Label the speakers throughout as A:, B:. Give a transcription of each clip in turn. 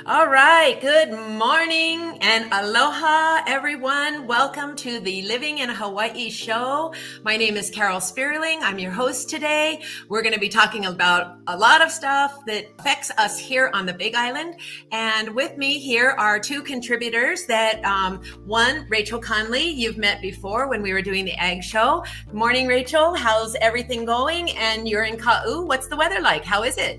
A: All right. Good morning and aloha, everyone. Welcome to the Living in Hawaii show. My name is Carol Spearling. I'm your host today. We're going to be talking about a lot of stuff that affects us here on the Big Island. And with me here are two contributors that, one, Rachel Conley, you've met before when we were doing the Ag Show. Good morning, Rachel. How's everything going? And you're in Ka'u. What's the weather like? How is it?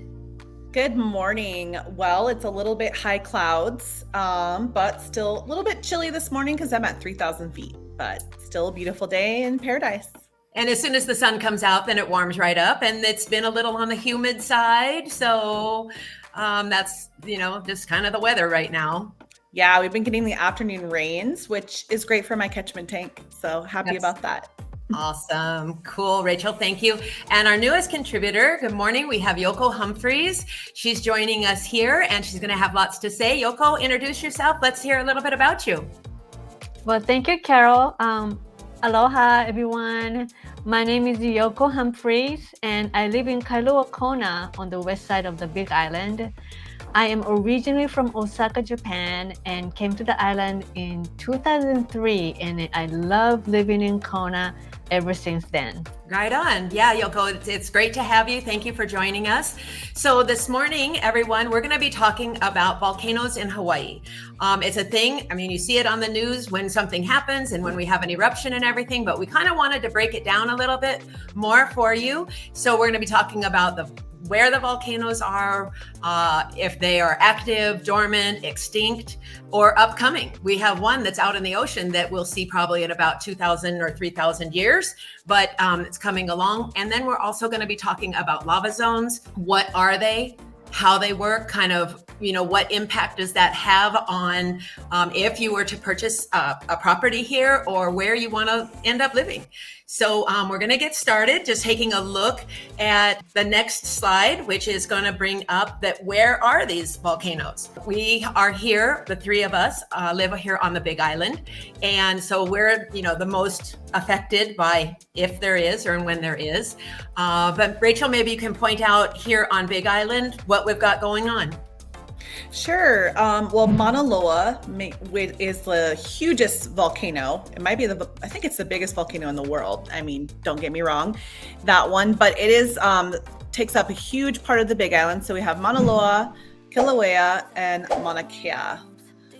B: Good morning. Well, it's a little bit high clouds, but still a little bit chilly this morning because I'm at 3,000 feet, but still a beautiful day in paradise.
A: And as soon as the sun comes out, then it warms right up, and it's been a little on the humid side. So that's, just kind of the weather right now.
B: Yeah, we've been getting the afternoon rains, which is great for my catchment tank. So happy about that.
A: Awesome. Cool. Rachel, thank you. And our newest contributor, good morning. We have Yoko Humphreys. She's joining us here and she's going to have lots to say. Yoko, introduce yourself. Let's hear a little bit about you.
C: Well, thank you, Carol. Aloha, everyone. My name is Yoko Humphreys and I live in Kailua Kona on the west side of the Big Island. I am originally from Osaka, Japan, and came to the island in 2003, and I love living in Kona ever since then.
A: Right on. Yeah, Yoko, it's great to have you. Thank you for joining us. So this morning, everyone, we're going to be talking about volcanoes in Hawaii. It's a thing. I mean, you see it on the news when something happens and when we have an eruption and everything, but we kind of wanted to break it down a little bit more for you. So we're going to be talking about where the volcanoes are, if they are active, dormant, extinct, or upcoming. We have one that's out in the ocean that we'll see probably in about 2,000 or 3,000 years, but it's coming along. And then we're also going to be talking about lava zones. What are they? How they work, kind of, what impact does that have on if you were to purchase a property here or where you want to end up living. So we're going to get started just taking a look at the next slide, which is going to bring up that where are these volcanoes? We are here, the three of us live here on the Big Island. And so we're, the most affected by if there is or when there is. But Rachel, maybe you can point out here on Big Island what we've got going on.
B: Sure. Well, Mauna Loa is the hugest volcano. It might be I think it's the biggest volcano in the world. I mean, don't get me wrong, that one, but it is takes up a huge part of the Big Island. So we have Mauna Loa, Kilauea, and Mauna Kea.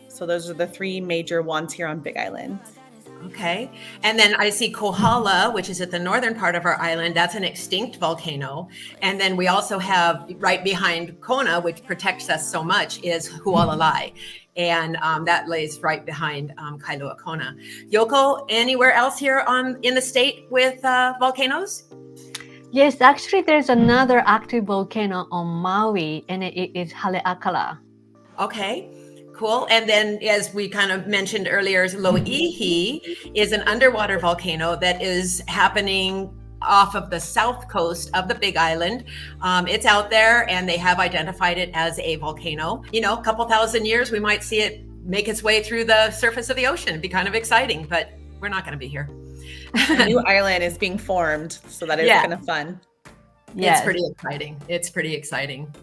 B: So those are the three major ones here on Big Island.
A: Okay. And then I see Kohala, which is at the northern part of our island. That's an extinct volcano. And then we also have right behind Kona, which protects us so much, is Hualalai. And that lays right behind Kailua Kona. Yoko, anywhere else here in the state with volcanoes?
C: Yes, actually, there's another active volcano on Maui, and it is Haleakala.
A: Okay. Cool. And then, as we kind of mentioned earlier, Loihi is an underwater volcano that is happening off of the south coast of the Big Island. It's out there and they have identified it as a volcano. A couple thousand years, we might see it make its way through the surface of the ocean. It'd be kind of exciting, but we're not going to be here.
B: A new island is being formed, so that is kind of fun.
A: Yes. It's pretty exciting.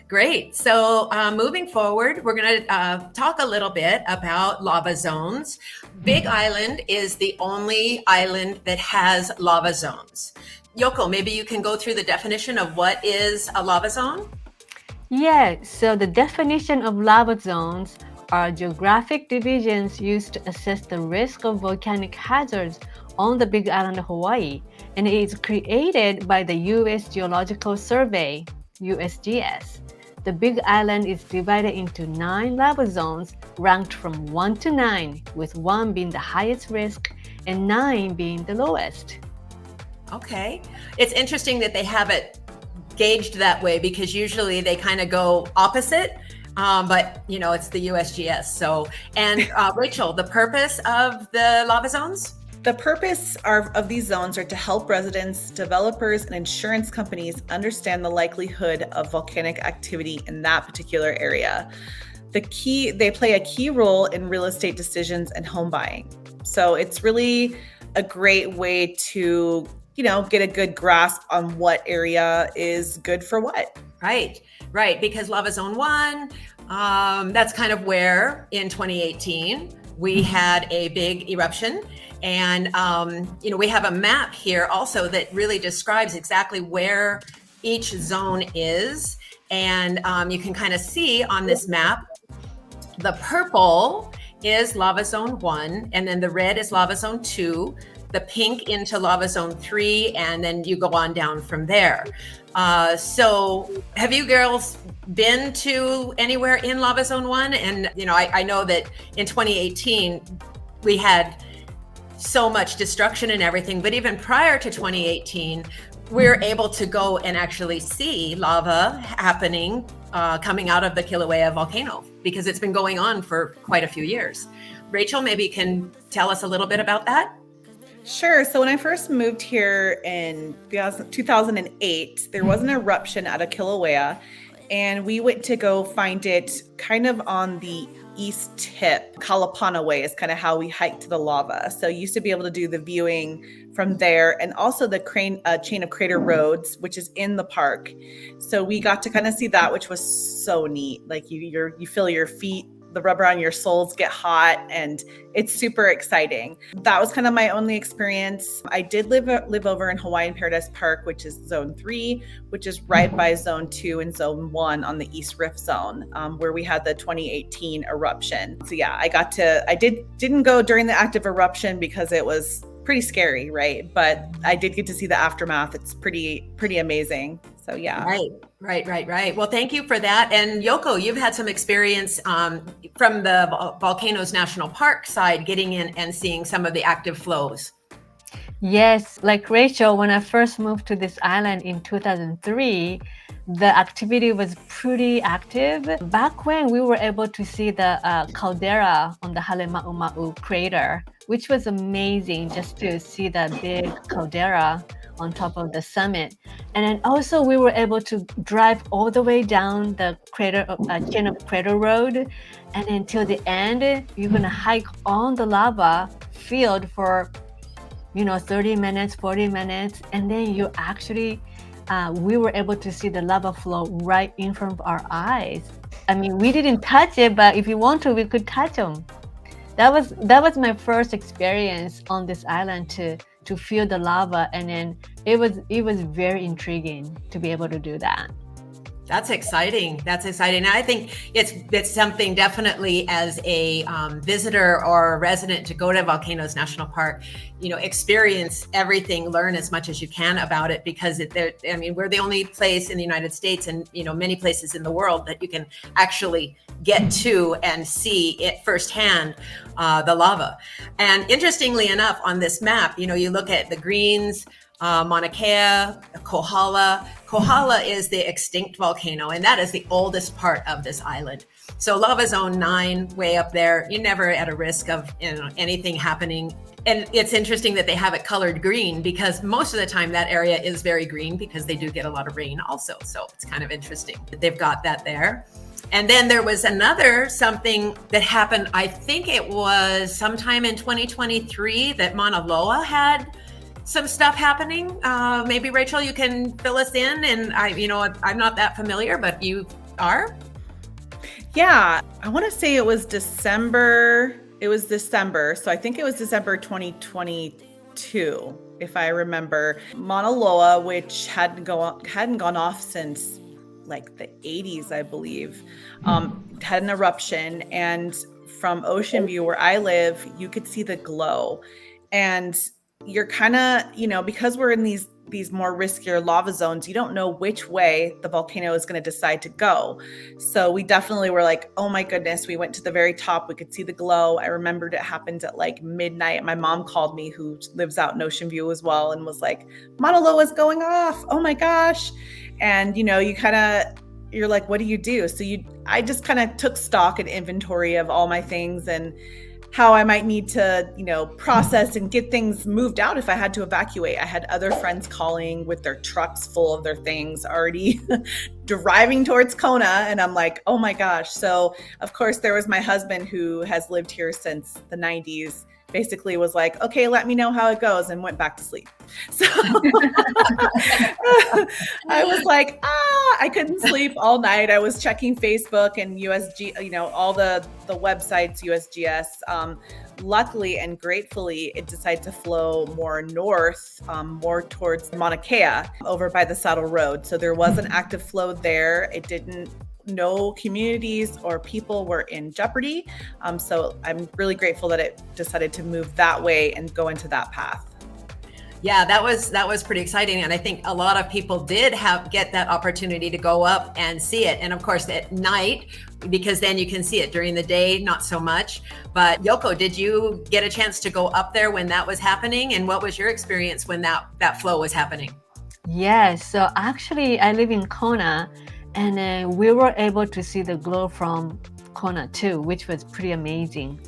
A: Great. So moving forward, we're going to talk a little bit about lava zones. Big Island is the only island that has lava zones. Yoko, maybe you can go through the definition of what is a lava zone?
C: Yeah, so the definition of lava zones are geographic divisions used to assess the risk of volcanic hazards on the Big Island of Hawaii, and it is created by the U.S. Geological Survey, USGS. The Big Island is divided into 9 lava zones ranked from 1 to 9, with 1 being the highest risk and 9 being the lowest.
A: Okay. It's interesting that they have it gauged that way because usually they kind of go opposite, but it's the USGS. So, and Rachel, the purpose of the lava zones?
B: The purpose of these zones are to help residents, developers, and insurance companies understand the likelihood of volcanic activity in that particular area. They play a key role in real estate decisions and home buying. So it's really a great way to, get a good grasp on what area is good for what.
A: Right. Because Lava Zone 1 That's kind of where in 2018 we had a big eruption. And, we have a map here also that really describes exactly where each zone is. And you can kind of see on this map, the purple is lava zone 1, and then the red is lava zone 2, the pink into lava zone 3, and then you go on down from there. So have you girls been to anywhere in lava zone 1? And, I know that in 2018, we had so much destruction and everything, but even prior to 2018, we're able to go and actually see lava happening, coming out of the Kilauea volcano, because it's been going on for quite a few years. Rachel, maybe you can tell us a little bit about that?
B: Sure. So when I first moved here in 2008, there was an eruption out of Kilauea, and we went to go find it kind of on the east tip. Kalapana Way is kind of how we hiked to the lava. So you used to be able to do the viewing from there, and also the chain of crater roads, which is in the park. So we got to kind of see that, which was so neat. Like you feel your feet, the rubber on your soles get hot, and it's super exciting. That was kind of my only experience. I did live over in Hawaiian Paradise Park, which is zone 3, which is right by zone 2 and zone 1 on the East Rift zone, where we had the 2018 eruption. So yeah, I didn't go during the active eruption because it was pretty scary, right? But I did get to see the aftermath. It's pretty amazing. So yeah.
A: Right. Well, thank you for that. And Yoko, you've had some experience from the Volcanoes National Park side, getting in and seeing some of the active flows.
C: Yes, like Rachel, when I first moved to this island in 2003, the activity was pretty active. Back when we were able to see the caldera on the Halema'uma'u crater, which was amazing just to see that big caldera on top of the summit. And then also we were able to drive all the way down the crater chain of crater road, and until the end, you're gonna hike on the lava field for 30 minutes, 40 minutes, and then you actually we were able to see the lava flow right in front of our eyes. I mean, we didn't touch it, but if you want to, we could touch them. That was my first experience on this island to feel the lava, and then it was very intriguing to be able to do that.
A: That's exciting. And I think it's something definitely as a visitor or a resident to go to Volcanoes National Park, experience everything, learn as much as you can about it, because we're the only place in the United States and many places in the world that you can actually get to and see it firsthand, the lava. And interestingly enough, on this map, you look at the greens, Mauna Kea, Kohala. Kohala is the extinct volcano, and that is the oldest part of this island. So lava zone 9, way up there, you're never at a risk of anything happening. And it's interesting that they have it colored green, because most of the time that area is very green because they do get a lot of rain also. So it's kind of interesting that they've got that there. And then there was something that happened, I think it was sometime in 2023, that Mauna Loa had some stuff happening. Maybe Rachel, you can fill us in. And I'm not that familiar, but you are?
B: Yeah, I want to say it was December. So I think it was December 2022, if I remember. Mauna Loa, which hadn't gone off since like the 80s, I believe, had an eruption. And from Ocean View, where I live, you could see the glow. And you're kind of, because we're in these more riskier lava zones, you don't know which way the volcano is going to decide to go. So we definitely were like, oh my goodness, we went to the very top. We could see the glow. I remembered it happened at like midnight. My mom called me, who lives out in Ocean View as well, and was like, Mauna Loa is going off. Oh my gosh. And, you're like, what do you do? So I just kind of took stock and inventory of all my things and how I might need to, process and get things moved out if I had to evacuate. I had other friends calling with their trucks full of their things already driving towards Kona. And I'm like, oh my gosh. So of course there was my husband, who has lived here since the 90s, basically was like, okay, let me know how it goes, and went back to sleep. So I was like, I couldn't sleep all night. I was checking Facebook and USG, all the websites, USGS. Luckily and gratefully, it decided to flow more north, more towards Mauna Kea, over by the Saddle Road. So there was an active flow there. It didn't, no communities or people were in jeopardy. So I'm really grateful that it decided to move that way and go into that path.
A: Yeah, that was pretty exciting. And I think a lot of people did get that opportunity to go up and see it. And of course at night, because then you can see it. During the day, not so much. But Yoko, did you get a chance to go up there when that was happening? And what was your experience when that flow was happening?
C: Yes, so actually I live in Kona, and we were able to see the glow from Kona too, which was pretty amazing.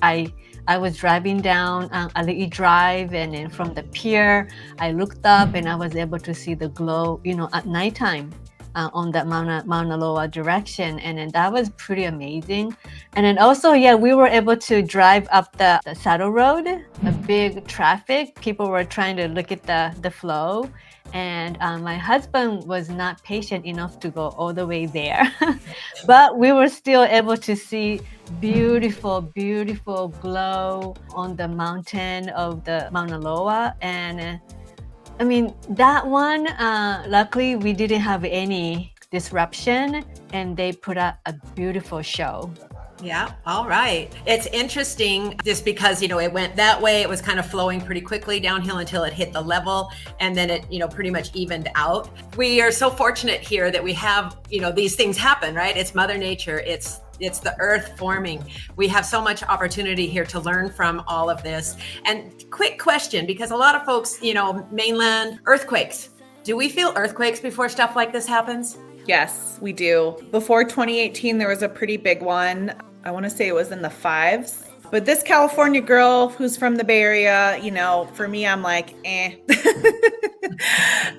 C: I was driving down Ali'i Drive, and then from the pier, I looked up and I was able to see the glow, at nighttime on that Mauna Loa direction. And then that was pretty amazing. And then also, we were able to drive up the Saddle Road, a big traffic. People were trying to look at the flow. And my husband was not patient enough to go all the way there. But we were still able to see beautiful, beautiful glow on the mountain of the Mauna Loa. And that one, luckily we didn't have any disruption, and they put out a beautiful show.
A: Yeah. All right. It's interesting just because, it went that way. It was kind of flowing pretty quickly downhill until it hit the level, and then it, pretty much evened out. We are so fortunate here that we have, these things happen, right? It's Mother Nature. It's the earth forming. We have so much opportunity here to learn from all of this. And quick question, because a lot of folks, mainland earthquakes. Do we feel earthquakes before stuff like this happens?
B: Yes, we do. Before 2018, there was a pretty big one. I want to say it was in the 5s. But this California girl who's from the Bay Area, for me, I'm like, eh.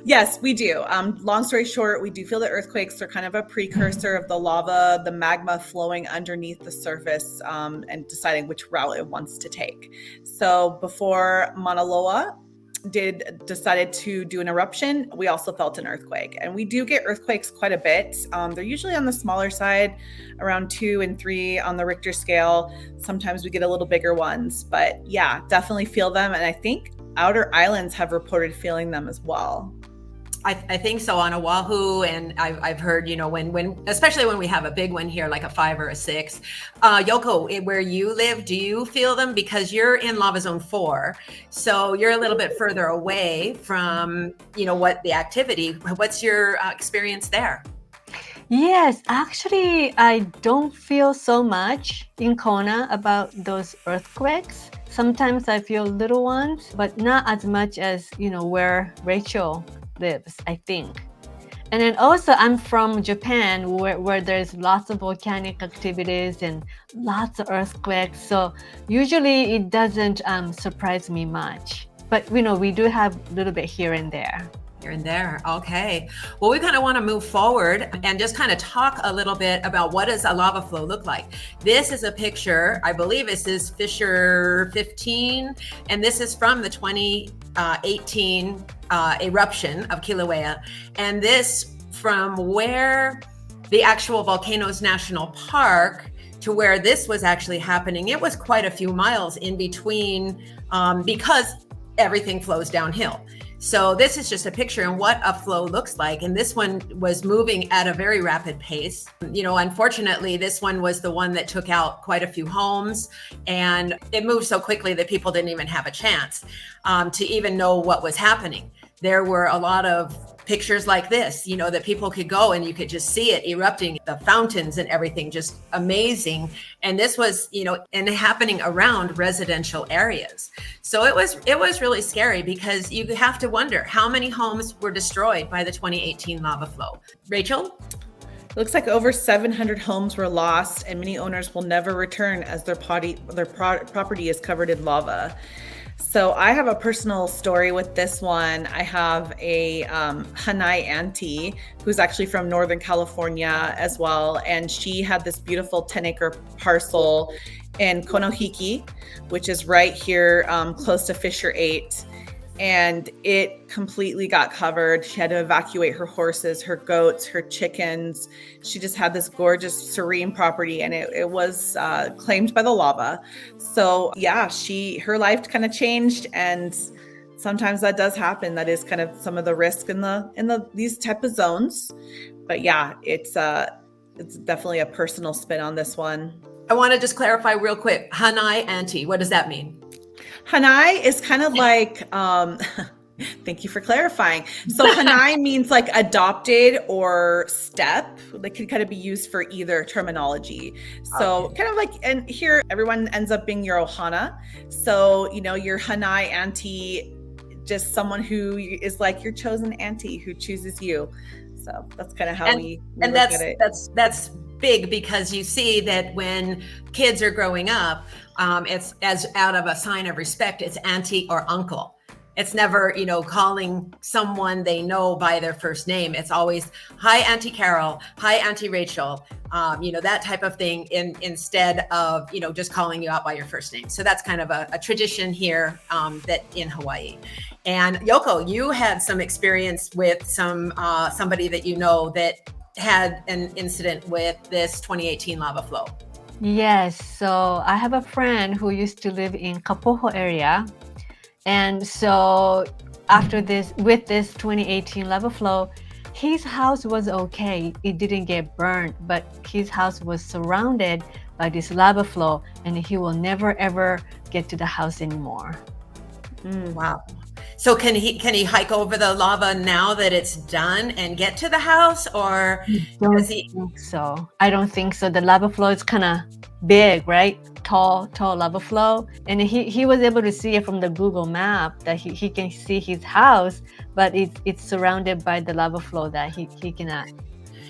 B: Yes, we do. Long story short, we do feel the earthquakes. They're kind of a precursor of the lava, the magma flowing underneath the surface, and deciding which route it wants to take. So before Mauna Loa decided to do an eruption, we also felt an earthquake. And we do get earthquakes quite a bit. They're usually on the smaller side, around 2 and 3 on the Richter scale. Sometimes we get a little bigger ones, but yeah, definitely feel them. And I think outer islands have reported feeling them as well.
A: I think so on Oahu, and I've heard, when especially when we have a big one here, like a 5 or a 6. Yoko, where you live, do you feel them? Because you're in lava zone 4, so you're a little bit further away from, what the activity. What's your experience there?
C: Yes, actually, I don't feel so much in Kona about those earthquakes. Sometimes I feel little ones, but not as much as, where Rachel lives, I think. And then also I'm from Japan, where there's lots of volcanic activities and lots of earthquakes. So usually it doesn't surprise me much. But we do have a little bit here and there.
A: Here and there. Okay. Well, we kind of want to move forward and just kind of talk a little bit about what does a lava flow look like. This is a picture, I believe this is Fissure 15, and this is from the 2018 eruption of Kilauea. And this from where the actual Volcanoes National Park to where this was actually happening, it was quite a few miles in between, because everything flows downhill. So this is just a picture and what a flow looks like. And this one was moving at a very rapid pace. Unfortunately, this one was the one that took out quite a few homes, and it moved so quickly that people didn't even have a chance to even know what was happening. There were a lot of pictures like this, that people could go and you could just see it erupting, the fountains and everything, just amazing. And this was, and happening around residential areas. So it was really scary, because you have to wonder how many homes were destroyed by the 2018 lava flow. Rachel?
B: It looks like over 700 homes were lost, and many owners will never return as their property is covered in lava. So I have a personal story with this one. I have a Hanai auntie who's actually from Northern California as well. And she had this beautiful 10-acre parcel in Konohiki, which is right here close to Fisher 8. And it completely got covered. She had to evacuate her horses, her goats, her chickens. She just had this gorgeous, serene property, and it was claimed by the lava. So yeah, her life kind of changed, and sometimes that does happen. That is kind of some of the risk in these type of zones. But yeah, it's definitely a personal spin on this one.
A: I want to just clarify real quick. Hanai auntie, what does that mean?
B: Hanai is kind of like, thank you for clarifying. So Hanai means like adopted or step. That can kind of be used for either terminology. So kind of like, and here everyone ends up being your ohana. So, your Hanai auntie, just someone who is like your chosen auntie who chooses you. So that's kind of how we look at it.
A: That's big, because you see that when kids are growing up, it's as out of a sign of respect, it's auntie or uncle. It's never, calling someone they know by their first name. It's always, hi, Auntie Carol, hi, Auntie Rachel, that type of thing, instead of, just calling you out by your first name. So that's kind of a tradition here that in Hawaii. And Yoko, you had some experience with somebody that that had an incident with this 2018 lava flow.
C: Yes, so I have a friend who used to live in Kapoho area. And so with this 2018 lava flow, his house was okay. It didn't get burned, but his house was surrounded by this lava flow, and he will never ever get to the house anymore.
A: Wow. So can he hike over the lava now that it's done and get to the house, or does he?
C: Think so. I don't think so. The lava flow is kind of big, right? Tall lava flow. And he was able to see it from the Google map that he can see his house, but it's surrounded by the lava flow that he cannot,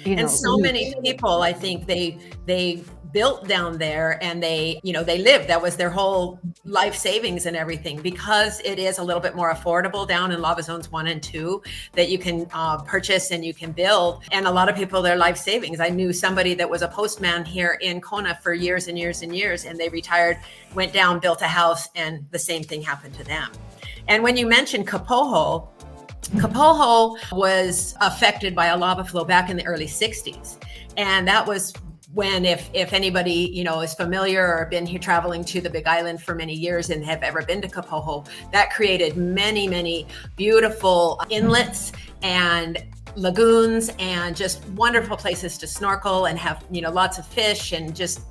A: And so many people, I think they built down there, and they lived. That was their whole life savings and everything, because it is a little bit more affordable down in lava zones 1 and 2 that you can purchase and you can build. And a lot of people, their life savings. I knew somebody that was a postman here in Kona for years and years and years, and they retired, went down, built a house, and the same thing happened to them. And when you mentioned Kapoho was affected by a lava flow back in the early 60s. And that was when, if anybody, is familiar or been here traveling to the Big Island for many years and have ever been to Kapoho, that created many, many beautiful inlets and lagoons and just wonderful places to snorkel and have, lots of fish, and just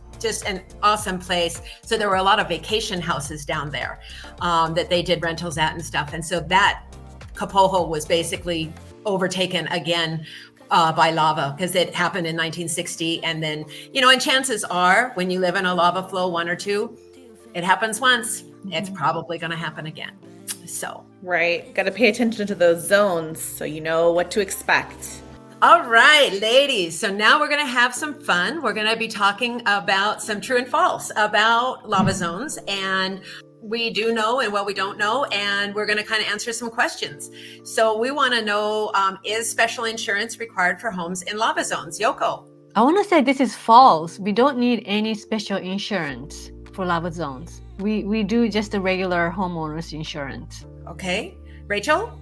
A: an awesome place. So there were a lot of vacation houses down there that they did rentals at and stuff. And so that Kapoho was basically overtaken again by lava, because it happened in 1960. And then, and chances are when you live in a lava flow 1 or 2, it happens once, it's probably going to happen again. So,
B: right. Got to pay attention to those zones so you know what to expect.
A: All right, ladies. So now we're going to have some fun. We're going to be talking about some true and false about lava zones, and we do know and what we don't know, and we're going to kind of answer some questions. So we want to know, is special insurance required for homes in lava zones? Yoko?
C: I want to say this is false. We don't need any special insurance for lava zones. We do just the regular homeowners insurance.
A: Okay. Rachel?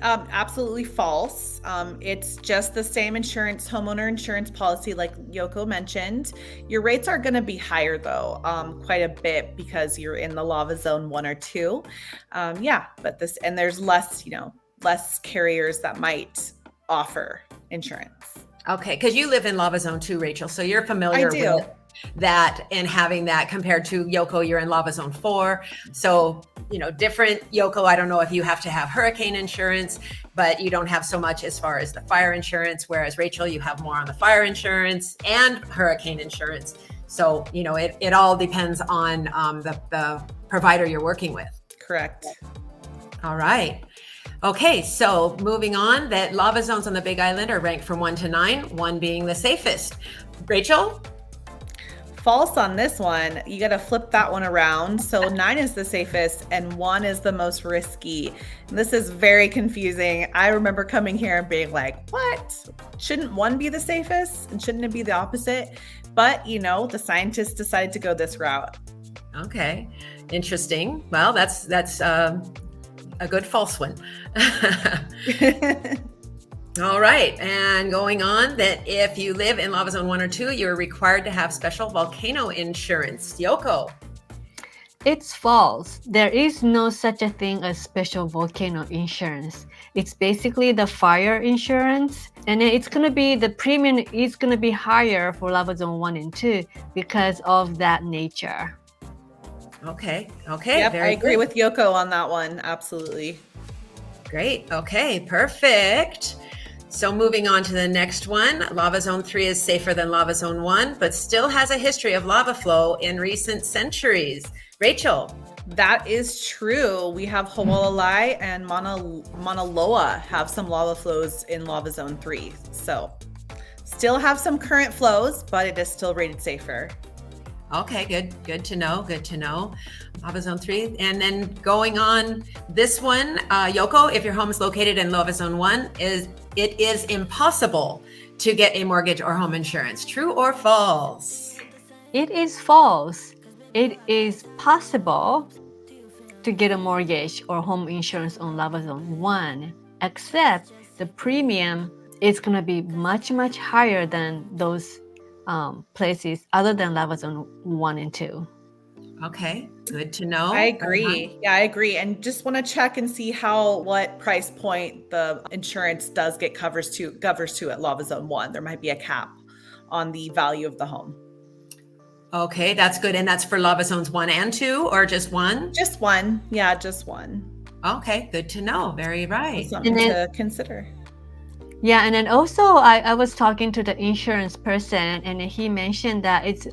B: Absolutely false. It's just the same homeowner insurance policy like Yoko mentioned. Your rates are going to be higher though, quite a bit, because you're in the lava zone 1 or 2. But there's less carriers that might offer insurance.
A: Okay, because you live in lava zone 2, Rachel, so you're familiar with that and having that, compared to Yoko, you're in lava zone 4. So, different. Yoko, I don't know if you have to have hurricane insurance, but you don't have so much as far as the fire insurance, whereas Rachel, you have more on the fire insurance and hurricane insurance. So, it all depends on the provider you're working with.
B: Correct.
A: All right. Okay, so moving on, that lava zones on the Big Island are ranked from 1 to 9, 1 being the safest. Rachel?
B: False on this one. You got to flip that one around. So 9 is the safest and 1 is the most risky. And this is very confusing. I remember coming here and being like, what? Shouldn't 1 be the safest? And shouldn't it be the opposite? But, the scientists decided to go this route.
A: Okay, interesting. Well, that's a good false one. All right, and going on, that if you live in lava zone 1 or 2, you're required to have special volcano insurance. Yoko.
C: It's false. There is no such a thing as special volcano insurance. It's basically the fire insurance, and the premium is going to be higher for lava zone 1 and 2 because of that nature.
A: Okay.
B: Yep, I agree with Yoko on that one. Absolutely.
A: Great. Okay, perfect. So moving on to the next one, lava zone 3 is safer than lava zone 1, but still has a history of lava flow in recent centuries. Rachel.
B: That is true. We have Kilauea and Mauna Loa have some lava flows in lava zone 3. So still have some current flows, but it is still rated safer.
A: Okay, good to know. Lava zone 3. And then going on this one, Yoko, if your home is located in lava zone 1, it is impossible to get a mortgage or home insurance. True or false?
C: It is false. It is possible to get a mortgage or home insurance on lava zone 1, except the premium is going to be much, much higher than those places other than lava zone 1 and 2.
A: Okay, good to know.
B: I agree. Yeah, I agree. And just want to check and see what price point the insurance does get covers to at lava zone 1. There might be a cap on the value of the home.
A: Okay, that's good. And that's for lava zones 1 and 2 or just 1?
B: Just 1. Yeah, just 1.
A: Okay, good to know. Very right.
B: Something to consider.
C: Yeah, and then also I was talking to the insurance person, and he mentioned that it's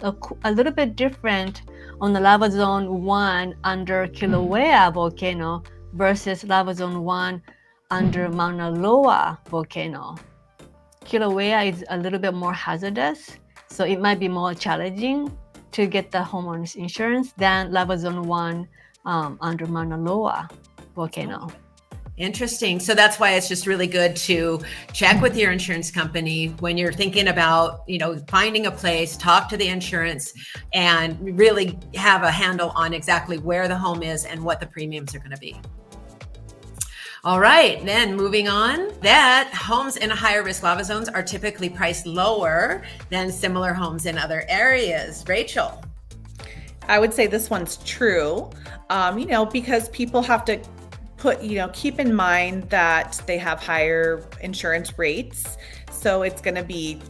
C: a little bit different on the lava zone 1 under Kilauea volcano versus lava zone 1 under Mauna Loa volcano. Kilauea is a little bit more hazardous, so it might be more challenging to get the homeowner's insurance than lava zone 1 under Mauna Loa volcano.
A: Interesting. So that's why it's just really good to check with your insurance company when you're thinking about, finding a place, talk to the insurance, and really have a handle on exactly where the home is and what the premiums are going to be. All right, then moving on, that homes in higher risk lava zones are typically priced lower than similar homes in other areas. Rachel.
B: I would say this one's true, because people have to keep in mind that they have higher insurance rates. So it's going to be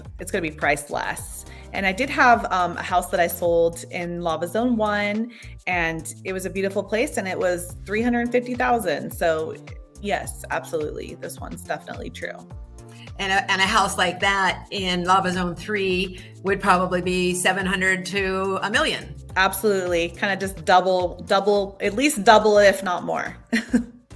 B: priced less. And I did have a house that I sold in lava zone 1, and it was a beautiful place, and it was $350,000. So yes, absolutely. This one's definitely true.
A: And a house like that in lava zone 3 would probably be 700 to $1 million.
B: Absolutely. Kind of just double, at least double it, if not more.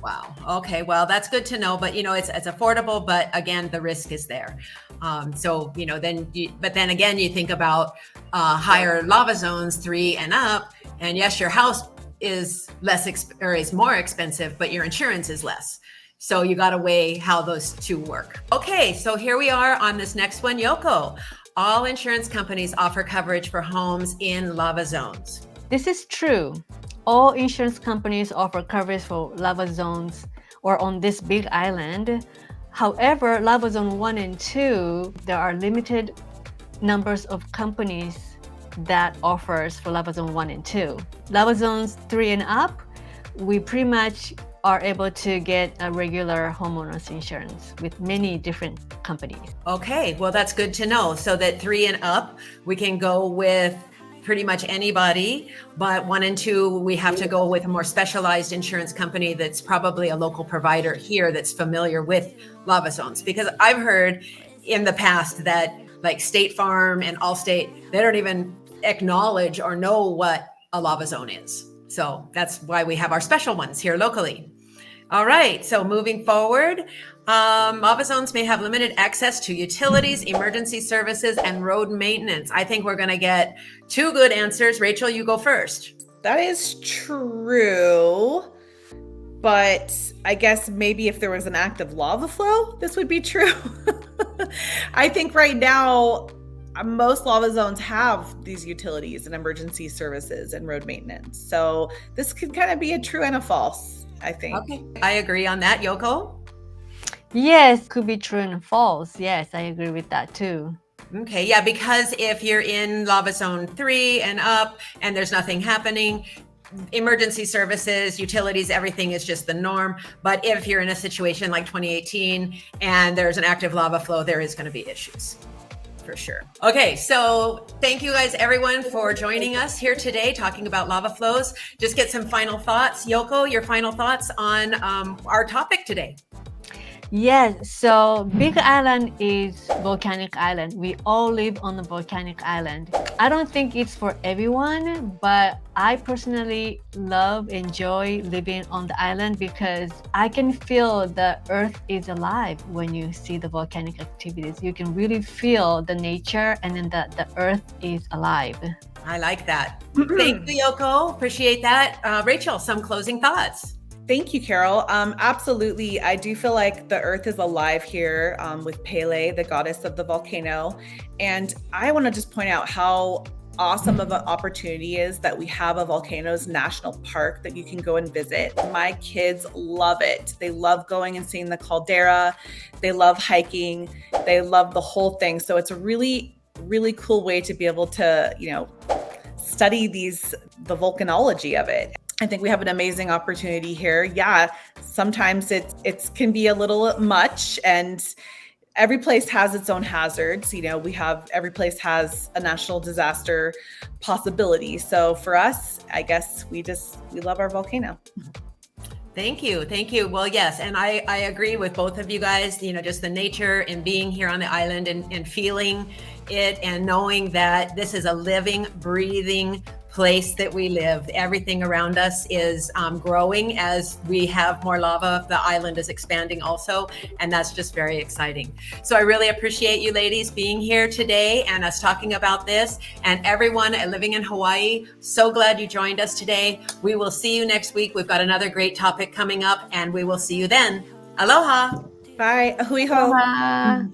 A: Wow. Okay. Well, that's good to know, but it's affordable, but again, the risk is there. Then again, you think about higher lava zones 3 and up, and yes, your house is is more expensive, but your insurance is less. So you got to weigh how those two work. Okay. So here we are on this next one, Yoko. All insurance companies offer coverage for homes in lava zones.
C: This is true. All insurance companies offer coverage for lava zones or on this big island. However, lava zone 1 and 2, there are limited numbers of companies that offers for lava zone 1 and 2. Lava zones 3 and up, we pretty much are able to get a regular homeowners insurance with many different companies.
A: Okay, well, that's good to know. So that 3 and up, we can go with pretty much anybody, but 1 and 2, we have to go with a more specialized insurance company that's probably a local provider here that's familiar with lava zones. Because I've heard in the past that like State Farm and Allstate, they don't even acknowledge or know what a lava zone is. So that's why we have our special ones here locally. All right, so moving forward, Lava zones may have limited access to utilities, emergency services, and road maintenance. I think we're going to get 2 good answers. Rachel, you go first.
B: That is true. But I guess maybe if there was an active lava flow, this would be true. I think right now, most lava zones have these utilities and emergency services and road maintenance. So this could kind of be a true and a false, I think.
A: Okay, I agree on that. Yoko?
C: Yes, could be true and false. Yes, I agree with that too.
A: Okay, yeah, because if you're in lava zone 3 and up and there's nothing happening, emergency services, utilities, everything is just the norm. But if you're in a situation like 2018 and there's an active lava flow, there is going to be issues. For sure. Okay, so thank you guys, everyone, for joining us here today talking about lava flows. Just get some final thoughts. Yoko, your final thoughts on our topic today.
C: Yes, so Big Island is volcanic island. We all live on the volcanic island. I don't think it's for everyone, but I personally enjoy living on the island because I can feel the earth is alive when you see the volcanic activities. You can really feel the nature and then the earth is alive.
A: I like that. Thank you, Yoko. Appreciate that. Rachel, some closing thoughts.
B: Thank you, Carol. Absolutely. I do feel like the earth is alive here with Pele, the goddess of the volcano. And I want to just point out how awesome of an opportunity is that we have a Volcanoes National Park that you can go and visit. My kids love it. They love going and seeing the caldera. They love hiking. They love the whole thing. So it's a really, really cool way to be able to, study the volcanology of it. I think we have an amazing opportunity here. Yeah, sometimes it can be a little much, and every place has its own hazards. Every place has a national disaster possibility. So for us, I guess we love our volcano.
A: Thank you. Well, yes, and I agree with both of you guys, just the nature and being here on the island and feeling it and knowing that this is a living, breathing place that we live. Everything around us is growing as we have more lava. The island is expanding also, and that's just very exciting. So I really appreciate you ladies being here today and us talking about this, and everyone living in Hawaii. So glad you joined us today. We will see you next week. We've got another great topic coming up, and we will see you then. Aloha.
B: Bye. Ahui ho.
C: Aloha.